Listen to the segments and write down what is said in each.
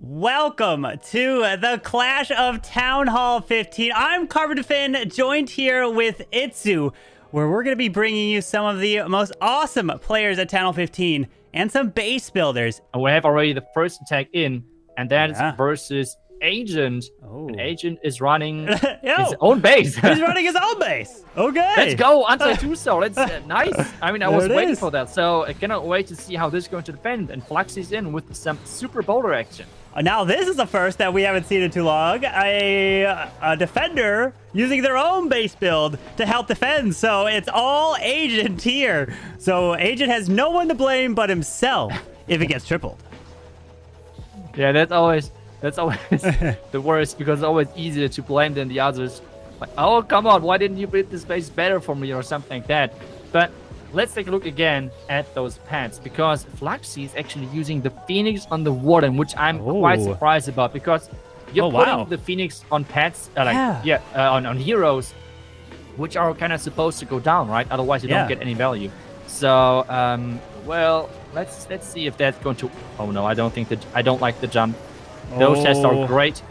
Welcome to the Clash of Town Hall 15. I'm CarpenterFinn, joined here with Itzu, where we're going to be bringing you some of the most awesome players at Town Hall 15 and some base builders. We have already the first attack in, and that is versus Agent. Oh. And Agent is running his own base. He's running his own base. Okay. Let's go, anti-2-star. That's nice. I mean, I was waiting for that, so I cannot wait to see how this is going to defend. And Fluxxy's in with some super boulder action. Now, this is the first that we haven't seen in too long. A defender using their own base build to help defend. So it's all Agent here. So Agent has no one to blame but himself if it gets tripled. Yeah, that's always the worst, because it's always easier to blame than the others. Like, oh, come on, why didn't you build this base better for me or something like that? But let's take a look again at those pets, because Fluxxy is actually using the Phoenix on the Warden, which I'm quite surprised about, because you're putting the Phoenix on pets, on heroes, which are kind of supposed to go down, right? Otherwise, you don't get any value. So, well, let's see if that's going to. Oh no, I don't like the jump. Those tests are great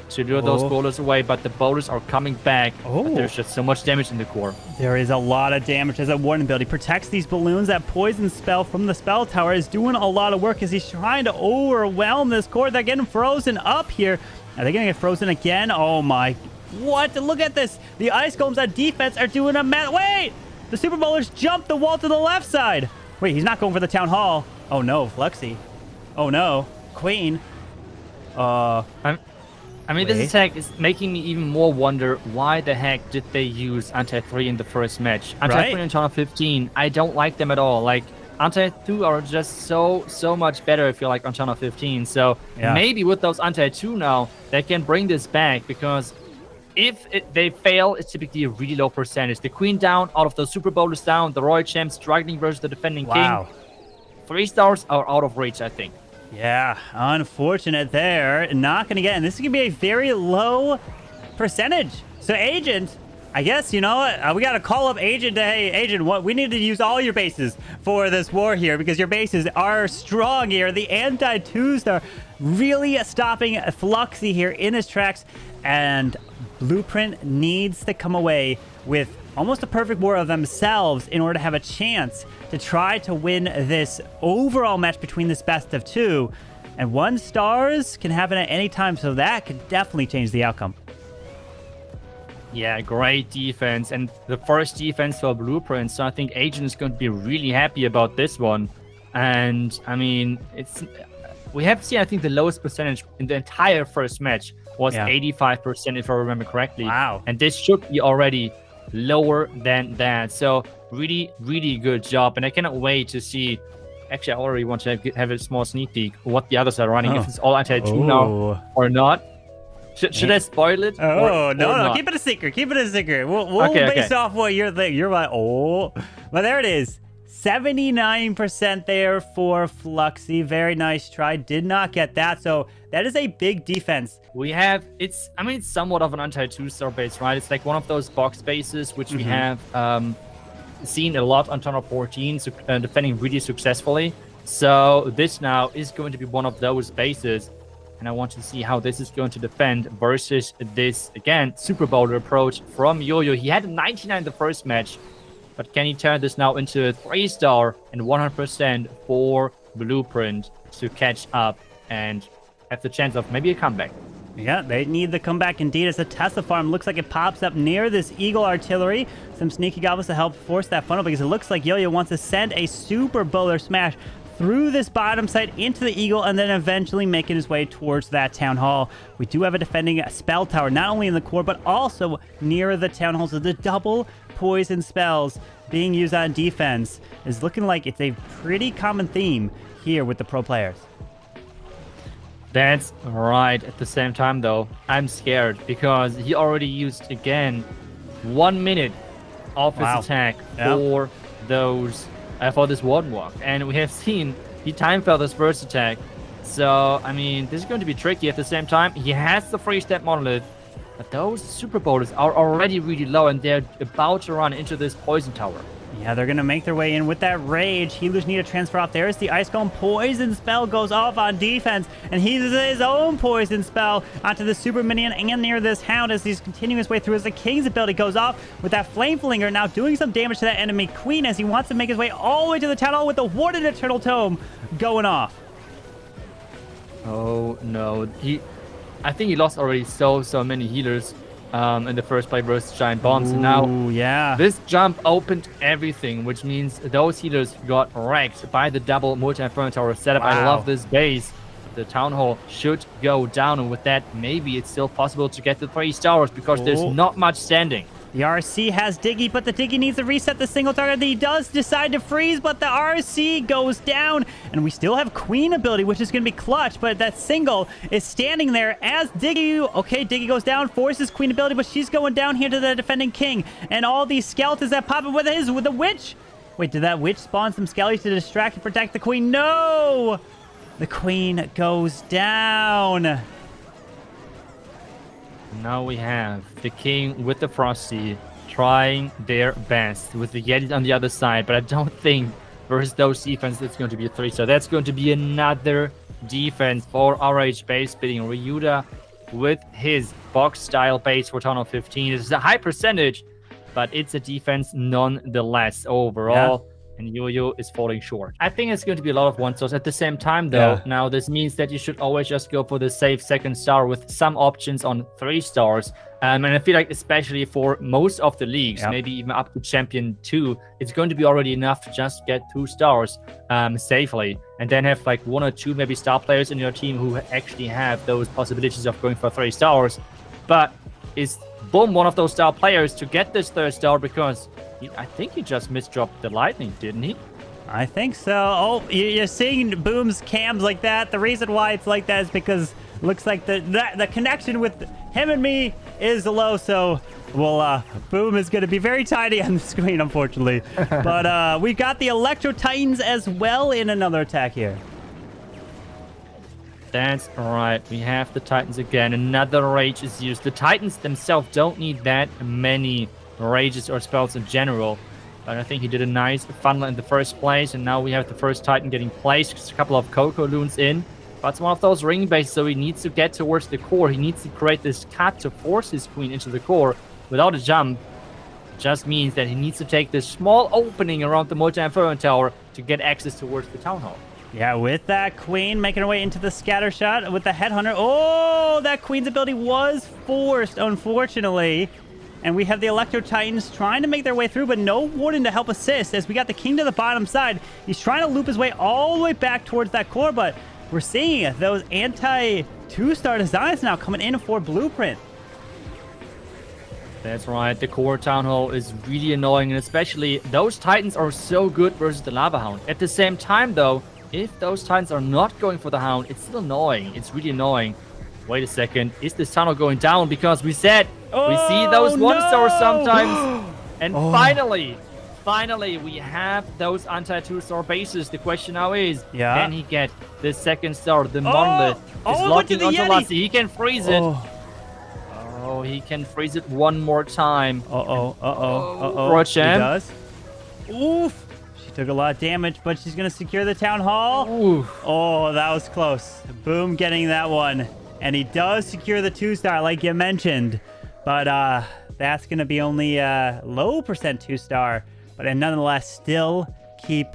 to lure those boulders away, but the boulders are coming back. But there's just so much damage in the core. There is a lot of damage as a Warden ability protects these balloons. That poison spell from the spell tower is doing a lot of work as he's trying to overwhelm this core. They're getting frozen up here. Are they going to get frozen again? Oh my. What? Look at this. The ice golems on defense are doing a Wait! The super bowlers jumped the wall to the left side. Wait, he's not going for the town hall. Oh no, Fluxxy. Oh no, Queen. I mean, this attack is making me even more wonder why the heck did they use anti-3 in the first match. Anti-3 in Town Hall 15, I don't like them at all. Like, anti-2 are just so much better, I feel like, on Town Hall 15. So maybe with those anti-2 now, they can bring this back, because if they fail, it's typically a really low percentage. The Queen down, all of those super boulders down, the Royal Champ struggling versus the defending King. 3 stars are out of reach, I think. Yeah, unfortunate there. Not going to get in. This is going to be a very low percentage. So Agent, I guess, you know what? We got to call up Agent to, hey, Agent, we need to use all your bases for this war here, because your bases are strong here. The anti-2-star really stopping Fluxxy here in his tracks, and Blueprint needs to come away with almost a perfect war of themselves in order to have a chance to try to win this overall match between this best of 2. And 1 stars can happen at any time, so that could definitely change the outcome. Yeah, great defense, and the first defense for Blueprint, so I think Agent is going to be really happy about this one. And I mean, we have seen, I think, the lowest percentage in the entire first match was 85%, if I remember correctly. Wow. And this should be already lower than that. So really good job, and I cannot wait to see. Actually, I already want to have a small sneak peek what the others are running, if it's all anti-2 now or not. Should I spoil it? No, keep it a secret. Keep it a secret. We'll base off what you're thinking. You're like, well, there it is. 79% there for Fluxxy. Very nice try. Did not get that. So that is a big defense. We have, it's somewhat of an anti-2-star base, right? It's like one of those box bases, which we have seen a lot on Town Hall 14, defending really successfully. So this now is going to be one of those bases. And I want to see how this is going to defend versus this, again, super boulder approach from Yo-Yo. He had a 99 the first match. But can he turn this now into a 3-star and 100% for Blueprint to catch up and have the chance of maybe a comeback? Yeah, they need the comeback indeed, as the Tesla farm looks like it pops up near this Eagle artillery. Some sneaky goblins to help force that funnel, because it looks like Yo-Yo wants to send a super bowler smash through this bottom side into the Eagle, and then eventually making his way towards that town hall. We do have a defending spell tower, not only in the core, but also near the town hall. So the double poison spells being used on defense is looking like it's a pretty common theme here with the pro players. That's right. At the same time, though, I'm scared, because he already used, again, 1 minute of his attack for those for this Warden Walk. And we have seen he time fell this first attack. So, I mean, this is going to be tricky. At the same time, he has the 3-step monolith, but those super boulders are already really low, and they're about to run into this poison tower. Yeah, they're going to make their way in with that Rage. Healers need to transfer off. There's the Ice Golem. Poison Spell goes off on defense, and he uses his own Poison Spell onto the Super Minion and near this Hound as he's continuing his way through as the King's ability goes off with that Flame Flinger, now doing some damage to that enemy Queen as he wants to make his way all the way to the Town Hall with the Warded Eternal Tome going off. Oh, no. I think he lost already so many healers in the first play versus Giant Bombs. And now, yeah. this jump opened everything, which means those healers got wrecked by the double multi-inferno tower setup. Wow. I love this base. The Town Hall should go down, and with that, maybe it's still possible to get the 3 stars because there's not much standing. The RC has Diggy, but the Diggy needs to reset the single target. He does decide to freeze, but the RC goes down. And we still have Queen ability, which is going to be clutch, but that single is standing there as Diggy. Okay, Diggy goes down, forces Queen ability, but she's going down here to the defending King. And all these skeletons that pop up with the Witch. Wait, did that Witch spawn some skellies to distract and protect the Queen? No! The Queen goes down. Now we have the King with the Frosty trying their best with the Yeti on the other side, but I don't think versus those defense it's going to be a 3-star. That's going to be another defense for RH base beating Ryuda with his box-style base for Town Hall 15. It's a high percentage, but it's a defense nonetheless overall. Yeah. And Yo-Yo is falling short. I think it's going to be a lot of 1-stars. At the same time, though, now this means that you should always just go for the safe 2nd star with some options on 3 stars. And I feel like especially for most of the leagues, maybe even up to Champion 2, it's going to be already enough to just get 2 stars safely. And then have like 1 or 2 maybe star players in your team who actually have those possibilities of going for 3 stars. But is BuMm one of those star players to get this 3rd star? Because I think he just misdropped the lightning, didn't he? I think so. Oh, you're seeing BuMm's cams like that. The reason why it's like that is because it looks like the connection with him and me is low. So, well, BuMm is going to be very tiny on the screen, unfortunately. But we got the Electro Titans as well in another attack here. That's right. We have the Titans again. Another Rage is used. The Titans themselves don't need that many rages or spells in general, but I think he did a nice funnel in the first place, and now we have the first Titan getting placed. Just a couple of Coco loons in, but it's one of those ring bases, so he needs to get towards the core. He needs to create this cut to force his Queen into the core without a jump. Just means that he needs to take this small opening around the multi-inferno tower to get access towards the Town Hall. Yeah, with that Queen making her way into the scatter shot with the Headhunter. Oh, that Queen's ability was forced, unfortunately. And we have the Electro Titans trying to make their way through, but no Warden to help assist as we got the King to the bottom side. He's trying to loop his way all the way back towards that core, but we're seeing those anti-2-star designs now coming in for Blueprint. That's right. The core Town Hall is really annoying, and especially those Titans are so good versus the Lava Hound. At the same time, though, if those Titans are not going for the Hound, it's still annoying. It's really annoying. Wait a second. Is this tunnel going down? Because we said we see those 1-stars sometimes. And finally, we have those anti-2-star bases. The question now is, can he get the 2nd star? The Monolith is locking onto Lassie. He can freeze it. Oh, he can freeze it one more time. He does. Oof. She took a lot of damage, but she's going to secure the Town Hall. Oof. Oh, that was close. BuMm getting that one. And he does secure the 2-star, like you mentioned. But that's going to be only low percent 2-star. But nonetheless, still keep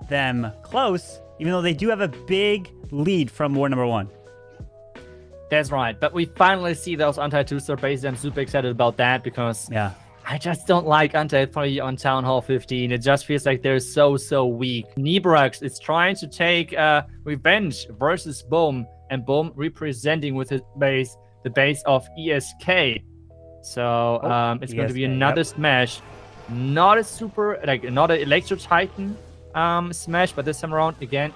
them close, even though they do have a big lead from war number 1. That's right. But we finally see those anti-2-star bases. I'm super excited about that because I just don't like anti-3 on Town Hall 15. It just feels like they're so weak. Nerbax is trying to take revenge versus BuMm. And BuMm representing with his base, the base of ESK. So it's going to be another smash. Not a super, not an Electro Titan smash, but this time around again,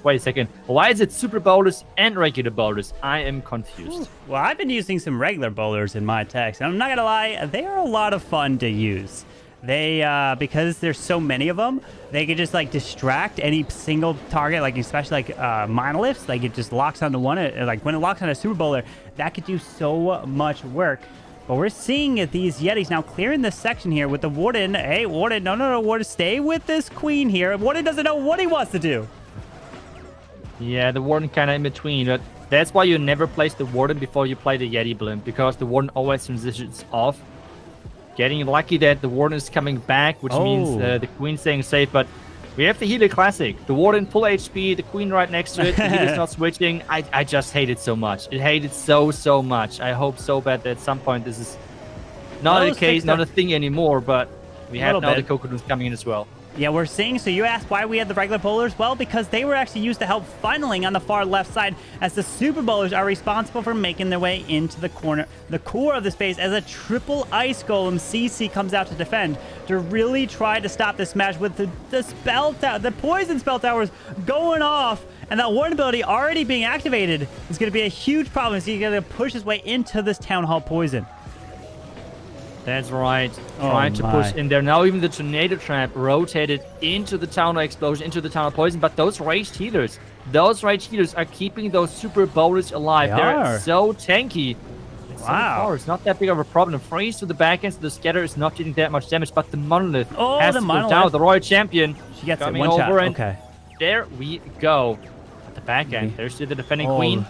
wait a second. Why is it super bowlers and regular bowlers? I am confused. Well, I've been using some regular bowlers in my attacks, and I'm not gonna lie, they are a lot of fun to use. They, because there's so many of them, they can just, like, distract any single target, like, especially, like, monoliths. Like, it just locks onto one. Like, when it locks on a Super Bowler, that could do so much work But we're seeing these Yetis now clearing this section here with the Warden. Hey, Warden, no, Warden, stay with this Queen here. Warden doesn't know what he wants to do. Yeah, the Warden kind of in between, but that's why you never place the Warden before you play the Yeti BuMm, because the Warden always transitions off. Getting lucky that the Warden is coming back, which means the Queen's staying safe, but we have the Healer Classic. The Warden full HP, the Queen right next to it, the Healer's not switching. I just hate it so much. It hated so much. I hope so bad that at some point this is not a case, not a thing anymore, but we have now the Cocoons coming in as well. Yeah, we're seeing, so you asked why we had the regular bowlers? Well, because they were actually used to help funneling on the far left side, as the super bowlers are responsible for making their way into the core of the space, as a triple ice golem CC comes out to defend, to really try to stop this smash with the poison spell towers going off, and that warden ability already being activated is going to be a huge problem. So he's going to push his way into this Town Hall poison. That's right. Trying to push in there. Now even the Tornado Trap rotated into the Town Hall Explosion, into the Town Hall Poison. But those ranged healers are keeping those super bowlers alive. They're so tanky. So far, it's not that big of a problem. Freeze to the back end, so the Scatter is not doing that much damage. But the Monolith has to go down. The Royal Champion she gets coming it, one over. shot. And there we go. At the back end, there's the defending Queen.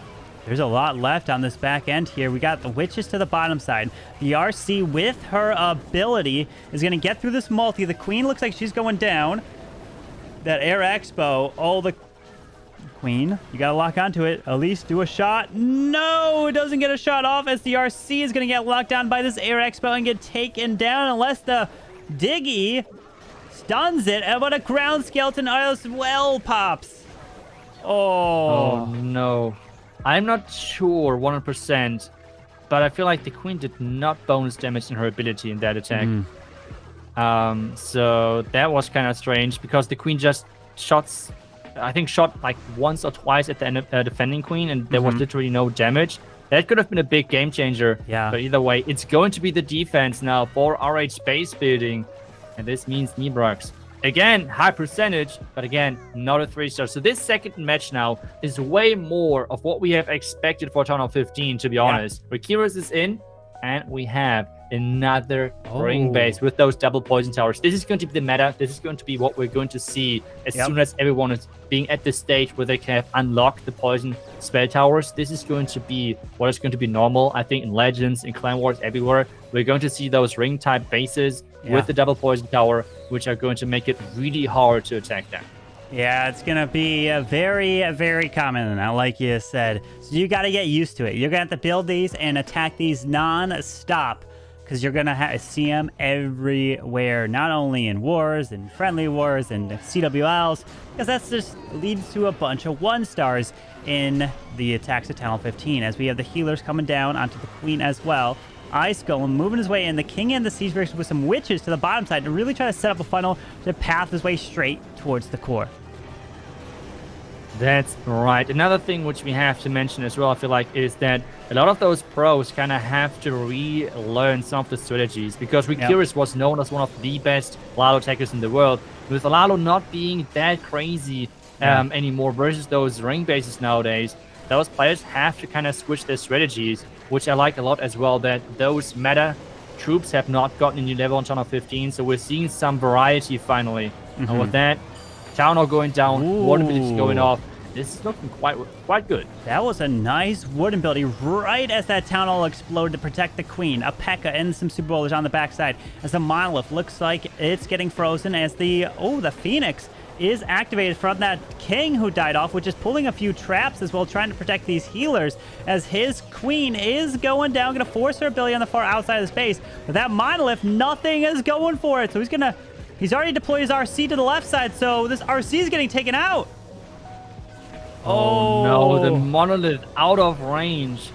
There's a lot left on this back end here. We got the Witches to the bottom side. The RC with her ability is going to get through this multi. The Queen looks like she's going down. That Air Expo. Oh, the Queen. You got to lock onto it. At least do a shot. No, it doesn't get a shot off, as the RC is going to get locked down by this Air Expo and get taken down unless the Diggy stuns it. But a Ground Skeleton as well pops. Oh no. I'm not sure 100%, but I feel like the Queen did not bonus damage in her ability in that attack. So that was kind of strange, because the Queen just shot like once or twice at the defending Queen, and there was literally no damage. That could have been a big game changer. Yeah. But either way, it's going to be the defense now for RH base building, and this means Nerbax. Again, high percentage, but again, not a 3-star. So this second match now is way more of what we have expected for Town Hall 15, to be honest. Riqirez is in, and we have another ring base with those double poison towers. This is going to be the meta. This is going to be what we're going to see as soon as everyone is being at the stage where they can have unlocked the poison spell towers. This is going to be what is going to be normal, I think, in Legends, in Clan Wars, everywhere. We're going to see those ring type bases with the double poison tower, which are going to make it really hard to attack them. Yeah, it's going to be very common now, like you said. So you got to get used to it. You're going to have to build these and attack these non-stop, because you're going to see them everywhere, not only in wars and friendly wars and CWLs, because that's just leads to a bunch of 1-stars in the attacks of Town Hall 15, as we have the healers coming down onto the Queen as well. Ice Golem moving his way in, the King and the Siege Bears with some Witches to the bottom side to really try to set up a funnel to path his way straight towards the core. That's right. Another thing which we have to mention as well, I feel like, is that a lot of those pros kind of have to relearn some of the strategies, because Riqirez was known as one of the best Lalo attackers in the world, with Lalo not being that crazy anymore versus those ring bases nowadays. Those players have to kind of switch their strategies, which I like a lot as well, that those meta troops have not gotten a new level on Town Hall 15, so we're seeing some variety finally. And with that, Town Hall going down, Warden ability going off. This is looking quite good. That was a nice Warden ability right as that Town Hall exploded to protect the Queen. A P.E.K.K.A. and some Super Bowlers on the backside, as the Monolith looks like it's getting frozen, as the Phoenix is activated from that King who died off, which is pulling a few traps as well, trying to protect these healers, as his Queen is going down, going to force her ability on the far outside of the space. But that Monolith, nothing is going for it, so he's already deployed his RC to the left side, so this RC is getting taken out. Oh no, the Monolith out of range,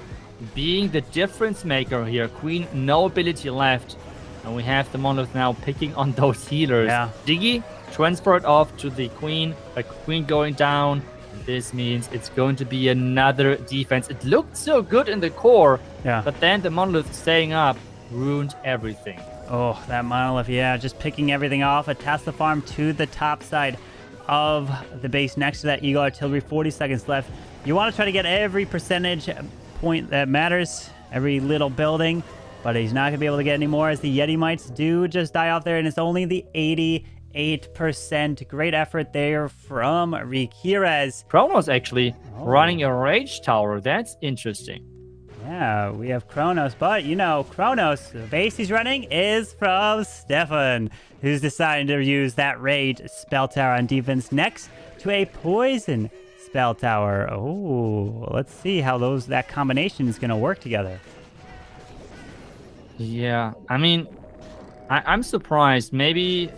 being the difference maker here. Queen, no ability left, and we have the Monolith now picking on those healers. Diggy transferred off to the Queen, a Queen going down. This means it's going to be another defense. It looked so good in the core, but then the Monolith staying up ruined everything. Oh, that Monolith, just picking everything off. A Tesla farm to the top side of the base next to that Eagle Artillery. 40 seconds left. You want to try to get every percentage point that matters, every little building. but he's not going to be able to get any more as the Yeti Mites do just die off there, and it's only the 88%. Great effort there from Riqirez. Cronos actually running a Rage Tower. That's interesting. Yeah, we have Cronos, but you know, Cronos, the base he's running is from Stefan, who's deciding to use that Rage spell tower on defense next to a Poison spell tower. Oh, let's see how that combination is going to work together. Yeah, I mean, I'm surprised. Maybe,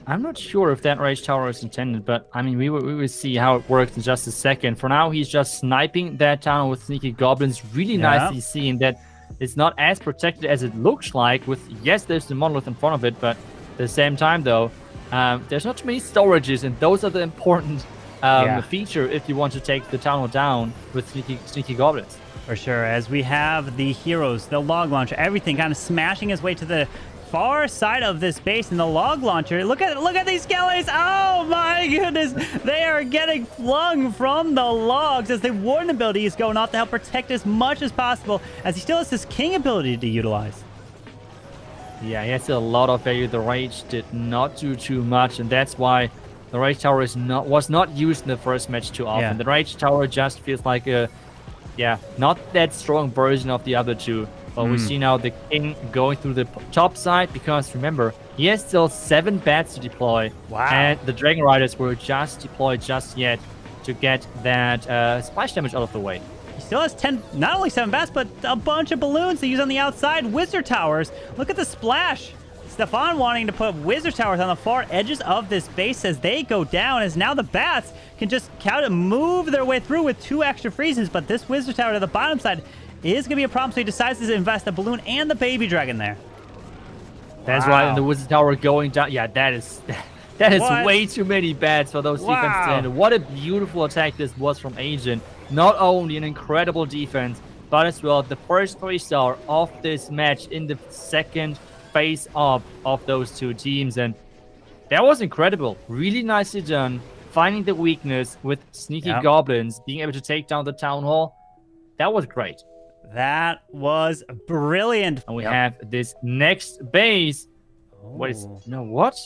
I'm not sure if that Rage Tower is intended, but I mean, we will see how it works in just a second. For now, he's just sniping that town with Sneaky Goblins. Really nicely seeing that it's not as protected as it looks like. With, yes, there's the monolith in front of it, but at the same time, though, there's not too many storages, and those are the important feature if you want to take the town down with Sneaky Goblins. For sure, as we have the heroes, the log launcher, everything kind of smashing its way to the far side of this base, and the log launcher, look at these skellies. Oh my goodness, they are getting flung from the logs as the warden ability is going off to help protect as much as possible, as he still has his king ability to utilize. Yeah, he has a lot of value. The Rage did not do too much, and that's why the Rage Tower was not used in the first match too often. The Rage Tower just feels like a not that strong version of the other two. But we see now the king going through the top side, because remember, he has still 7 bats to deploy. Wow. And the Dragon Riders were just deployed just yet to get that splash damage out of the way. He still has 10, not only 7 bats, but a bunch of balloons to use on the outside. Wizard Towers. Look at the splash. Stefan wanting to put Wizard Towers on the far edges of this base as they go down, as now the bats can just move their way through with 2 extra freezes, but this Wizard Tower to the bottom side is going to be a problem, so he decides to invest the balloon and the baby dragon there. That's right, and the Wizard Tower going down. Yeah, that is way too many bats for those defense to handle. What a beautiful attack this was from Agent. Not only an incredible defense, but as well the first 3-star of this match in the second face up of those two teams, and that was incredible. Really nicely done, finding the weakness with Sneaky Goblins, being able to take down the town hall. That was great. That was brilliant. And we have this next base. What is what?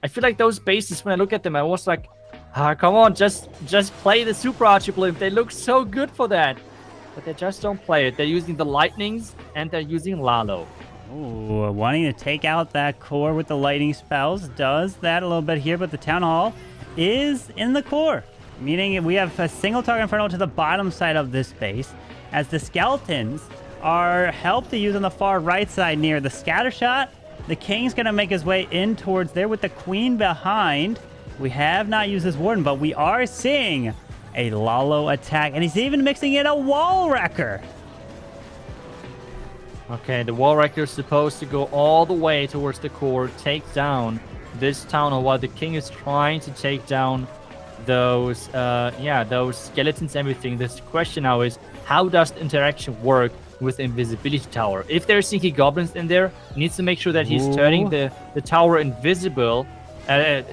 I feel like those bases, when I look at them, I was like, come on, just play the Super Archibald. They look so good for that, but they just don't play it. They're using the lightnings and they're using Lalo. Ooh, wanting to take out that core with the lightning spells does that a little bit here, but the town hall is in the core, meaning we have a single target inferno to the bottom side of this base, as the skeletons are helped to use on the far right side near the scatter shot. The king's going to make his way in towards there with the queen behind. We have not used this warden, but we are seeing a Lalo attack, and he's even mixing in a wall wrecker. Okay, the wall wrecker is supposed to go all the way towards the core, take down this town hall, while the king is trying to take down those those skeletons, everything. The question now is, how does the interaction work with the invisibility tower? If there's Sneaky Goblins in there, he needs to make sure that he's turning the tower invisible.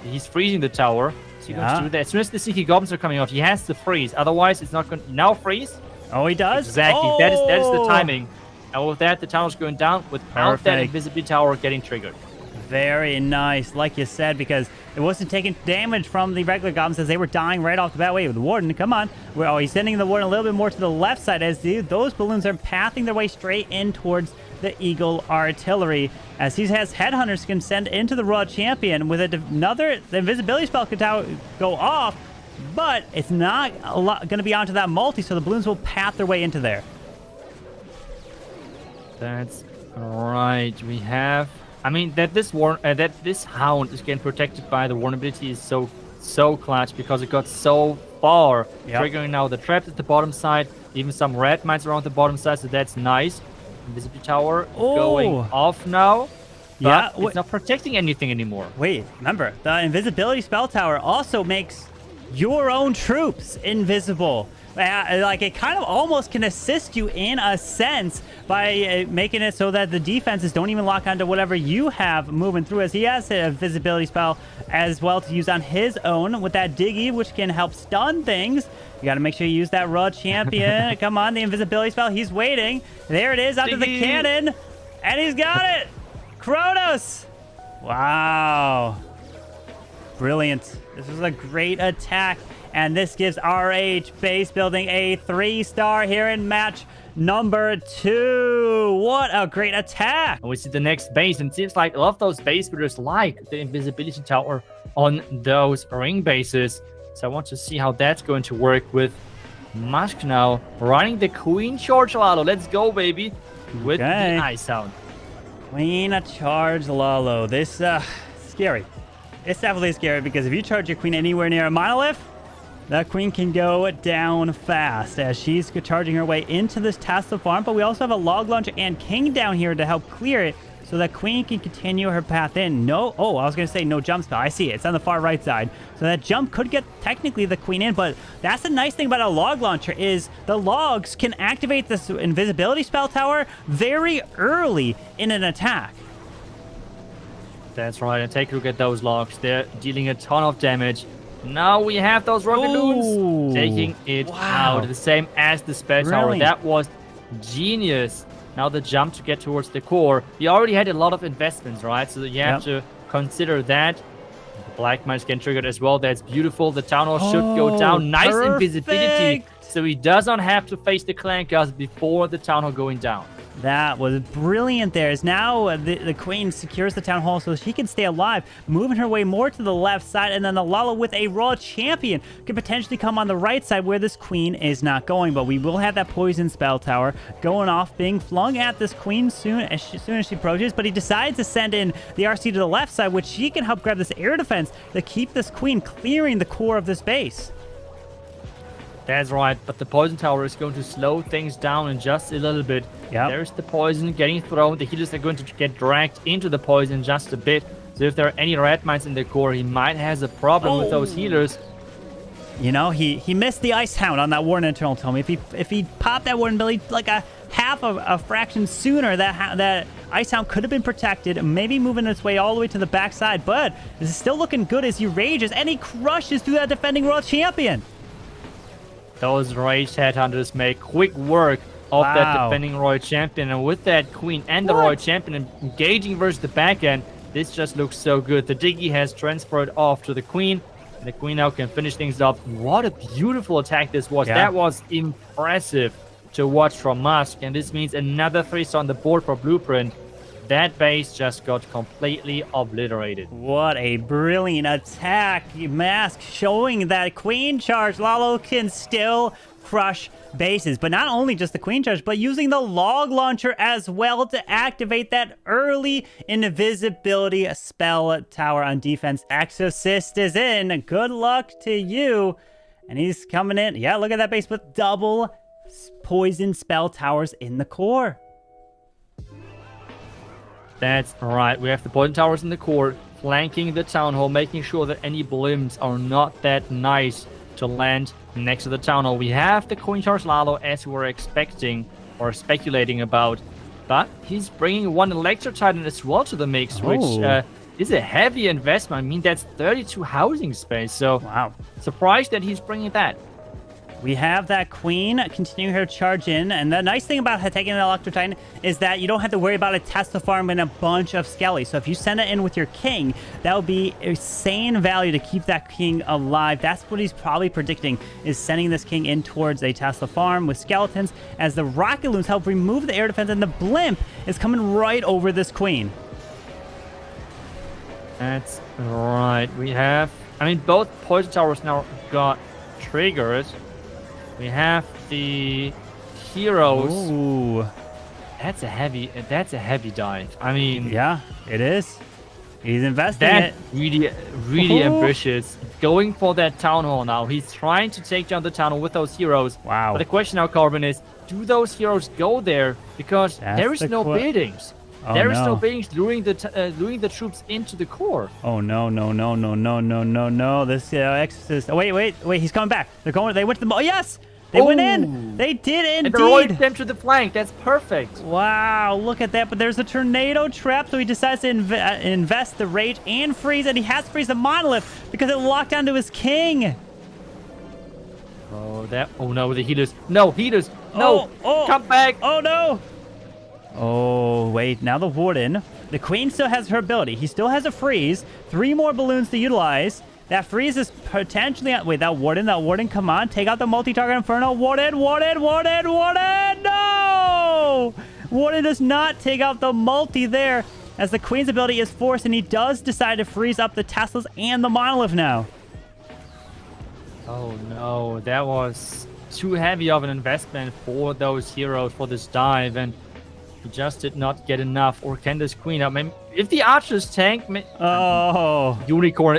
He's freezing the tower. So he's going to do that. As soon as the Sneaky Goblins are coming out, he has to freeze. Otherwise, it's not going to... Now freeze? Oh, he does? Exactly. That is the timing. And with that, the tower's going down without that invisibility tower getting triggered. Very nice, like you said, because it wasn't taking damage from the regular goblins as they were dying right off the bat. Wait, the warden, come on. He's sending the warden a little bit more to the left side as those balloons are pathing their way straight in towards the Eagle artillery, as he has headhunters can send into the Raw Champion with the invisibility spell can go off, but it's not going to be onto that multi, so the balloons will path their way into there. That's right. We have... I mean, that this hound is getting protected by the warden ability is so clutch, because it got so far, triggering now the traps at the bottom side, even some red mines around the bottom side, so that's nice. Invisibility tower going off now, but it's not protecting anything anymore. Wait, remember, the invisibility spell tower also makes your own troops invisible. Like, it kind of almost can assist you in a sense by making it so that the defenses don't even lock onto whatever you have moving through, as he has a visibility spell as well to use on his own with that Diggy, which can help stun things. You got to make sure you use that Raw Champion. Come on, the invisibility spell. He's waiting. There it is, onto the cannon. And he's got it! Cronos! Wow. Brilliant. This was a great attack. And this gives RH base building a 3-star here in match number 2. What a great attack. And we see the next base, and it seems like a lot of those base builders like the invisibility tower on those ring bases. So I want to see how that's going to work with Musk now running the Queen Charge Lalo. Let's go, baby, with the Ice Hound. Queen Charge Lalo. This scary. It's definitely scary because if you charge your queen anywhere near a monolith, that queen can go down fast as she's charging her way into this Tesla farm. But we also have a log launcher and king down here to help clear it so that queen can continue her path in. No, I was going to say no jump spell. I see it. It's on the far right side. So that jump could get technically the queen in. But that's the nice thing about a log launcher is the logs can activate this invisibility spell tower very early in an attack. That's right, and take a look at those logs. They're dealing a ton of damage. Now we have those rocket loons taking it out. The same as the spell tower. That was genius. Now the jump to get towards the core. We already had a lot of investments, right? So you have to consider that. The black mines get triggered as well. That's beautiful. The town hall should go down. Nice invisibility. So he does not have to face the clankers before the town hall going down. That was brilliant there. As now the queen secures the town hall so she can stay alive, moving her way more to the left side, and then the Lalo with a raw champion could potentially come on the right side where this queen is not going. But we will have that poison spell tower going off, being flung at this queen soon as she approaches. But he decides to send in the RC to the left side, which she can help grab this air defense to keep this queen clearing the core of this base. That's right, but the poison tower is going to slow things down in just a little bit. There's the poison getting thrown. The healers are going to get dragged into the poison just a bit. So if there are any red mines in the core, he might have a problem with those healers. You know, he missed the Ice Hound on that Warden Internal Tome. If he popped that Warden Billy like a half of a fraction sooner, that Ice Hound could have been protected, maybe moving its way all the way to the backside. But this is still looking good as he rages, and he crushes through that defending world champion. Those Rage Headhunters make quick work of that defending Royal Champion. And with that Queen and the Royal Champion engaging versus the back end, this just looks so good. The Diggy has transferred off to the Queen. And the Queen now can finish things up. What a beautiful attack this was. That was impressive to watch from Musk. And this means another 3-star on the board for Blueprint. That base just got completely obliterated. What a brilliant attack. Mask showing that Queen Charge Lalo can still crush bases. But not only just the Queen Charge, but using the log launcher as well to activate that early invisibility spell tower on defense. Excosist is in. Good luck to you. And he's coming in. Yeah, look at that base with double poison spell towers in the core. That's right. We have the poison towers in the core, flanking the town hall, making sure that any BuMms are not that nice to land next to the town hall. We have the Queen Charge Lalo as we were expecting or speculating about, but he's bringing one Electro Titan as well to the mix, which is a heavy investment. I mean, that's 32 housing space. So surprised that he's bringing that. We have that Queen continuing her charge in. And the nice thing about taking an Electro Titan is that you don't have to worry about a Tesla farm and a bunch of Skelly. So if you send it in with your King, that would be insane value to keep that King alive. That's what he's probably predicting, is sending this King in towards a Tesla farm with skeletons as the Rocket Loons help remove the air defense, and the Blimp is coming right over this Queen. That's right. We have, I mean, both poison towers now got triggers. We have the heroes. Ooh. That's a heavy dive. I mean, yeah, it is. He's investing it. Really ambitious. Going for that town hall now. He's trying to take down the town hall with those heroes. Wow. But the question now, Carbon, is do those heroes go there? Because there is no buildings. There is no buildings luring the troops into the core. Oh no. This Exorcist. Oh, wait. He's coming back. They went to the. Oh, yes! They went in. They did indeed. And destroyed them to the flank. That's perfect. Wow, look at that. But there's a tornado trap, so he decides to invest the Rage and Freeze, and he has to freeze the Monolith because it locked onto his King. Oh no, the healers. No, healers. No. Come back. Oh no. Oh, wait. Now the Warden. The Queen still has her ability. He still has a freeze. 3 more balloons to utilize. That freeze is potentially... Wait, that Warden, come on. Take out the multi-target Inferno. Warden. No! Warden does not take out the multi there, as the Queen's ability is forced, and he does decide to freeze up the Teslas and the Monolith now. Oh no, that was too heavy of an investment for those heroes for this dive, and he just did not get enough. Or can this Queen out? Maybe if the archers tank, Oh, Unicorn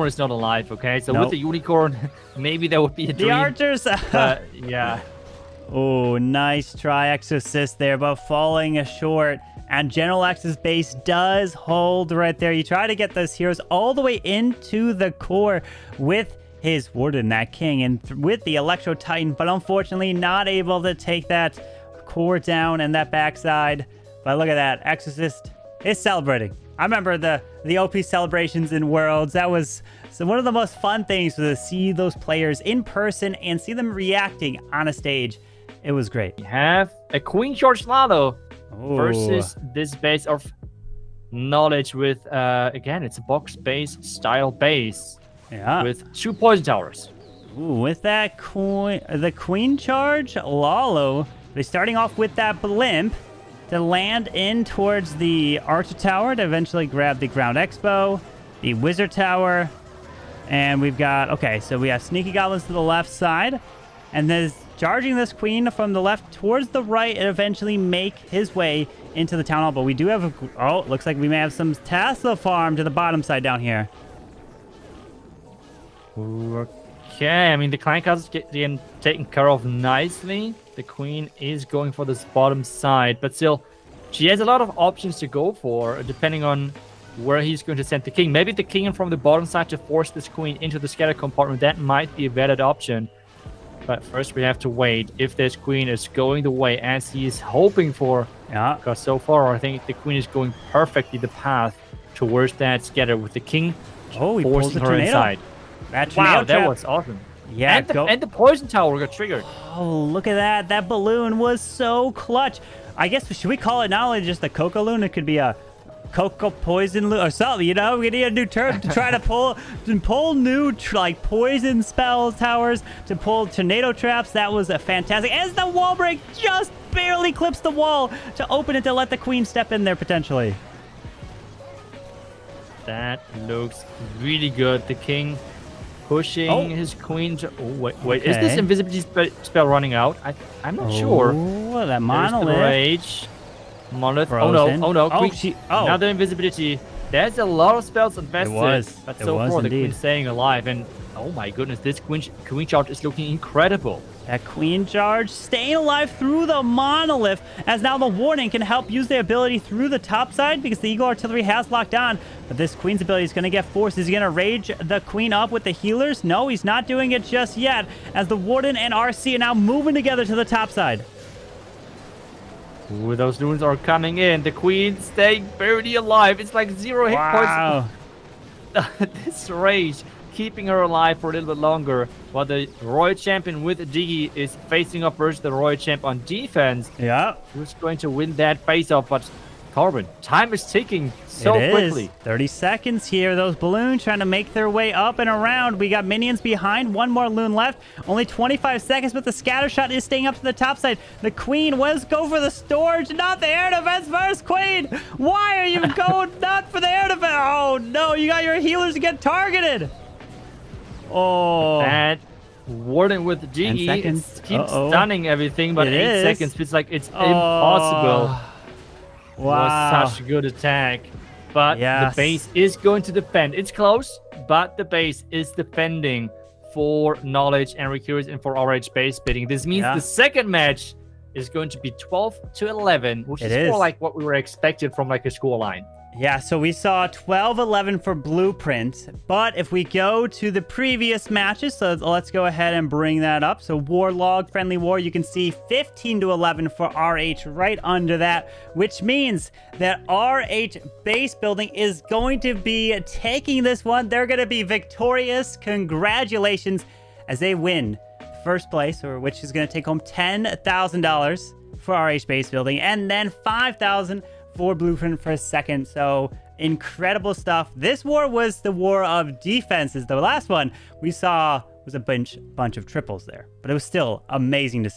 is not alive. Okay, so Nope. with the Unicorn, maybe that would be a dream. the archers. But yeah, Oh, nice try, Excosist there, but falling short. And General X's base does hold right there. You try to get those heroes all the way into the core with his Warden, that King, and with the Electro Titan, but unfortunately not able to take that core down and that backside. But look at that, Excosist is celebrating. I remember the OP celebrations in Worlds. That was one of the most fun things, to see those players in person and see them reacting on a stage. It was great. we have a Queen Charge Lalo Ooh. versus this base of knowledge with again, it's a box-based style base Yeah. with 2 poison towers. Ooh, with that the Queen Charge, Lalo, they're starting off with that Blimp to land in towards the Archer Tower to eventually grab the Ground Expo, the Wizard Tower, and we've got, okay, so we have Sneaky Goblins to the left side, and then charging this Queen from the left towards the right and eventually make his way into the Town Hall. But we do have looks like we may have some Tesla farm to the bottom side down here. Okay, I mean, the Clan Castle's getting taken care of nicely. The Queen is going for this bottom side, but still, she has a lot of options to go for, depending on where he's going to send the King. Maybe the King from the bottom side to force this Queen into the scatter compartment. That might be a valid option. But first, we have to wait if this Queen is going the way as he is hoping for. Yeah. Because so far, I think the Queen is going perfectly the path towards that scatter with the King Oh, he pulls forcing the her tornado. inside. That tornado Wow, that trap. was awesome. Yeah, and the poison tower got triggered. Oh, look at that. That balloon was so clutch. I guess, should we call it not only just a Coco Loon? It could be a Coco Poison Loon or something, you know? We need a new term to try to pull new, like, poison spell towers, to pull tornado traps. That was a fantastic. As the wall break just barely clips the wall to open it to let the Queen step in there potentially. That looks really good. The King pushing his Queen. Oh, wait. Is this Okay. invisibility spell running out? I'm not sure. Oh, that There's the Monolith. Rage. Monolith. Frozen. Oh no. Oh, Queen, oh. Another invisibility. There's a lot of spells invested. But It so was far, the indeed. Queen's staying alive. And oh my goodness, this Queen charge is looking incredible. That Queen Charge staying alive through the Monolith, as now the Warning can help use their ability through the top side because the Eagle Artillery has locked on. But this Queen's ability is going to get forced. Is he going to rage the Queen up with the healers? No, he's not doing it just yet, as the Warden and RC are now moving together to the top side. Ooh, those loons are coming in. The Queen staying barely alive. It's like 0 hit points. Wow. This rage keeping her alive for a little bit longer, while the Royal Champion with Diggy is facing up versus the Royal Champ on defense. Yeah. Who's going to win that face-off? But Carbon, time is ticking so It is. quickly. 30 seconds here. Those balloons trying to make their way up and around. We got minions behind. One more loon left. Only 25 seconds, but the scatter shot is staying up to the top side. The Queen was go for the storage, not the air defense first. Queen, why are you going not for the air defense? Oh, no. You got your healers to get targeted. Oh. That Warden with 10 Diggy seconds. keeps stunning everything, but It 8 is. seconds. It's like it's impossible. Wow. Was such a good attack. But Yes. the base is going to defend. It's close, but the base is defending for Knowledge and Riqirez and for RH base bidding. This means the second match is going to be 12-11, which is more like what we were expected from like a scoreline. Yeah, so we saw 12-11 for Blueprint, but if we go to the previous matches, so let's go ahead and bring that up. So Warlog, Friendly War, you can see 15-11 for RH right under that, which means that RH base building is going to be taking this one. They're going to be victorious. Congratulations as they win first place, or which is going to take home $10,000 for RH base building, and then 5,000 for blueprint for a second. So incredible stuff. This war was the war of defenses. The last one we saw was a bunch of triples there, but it was still amazing to see.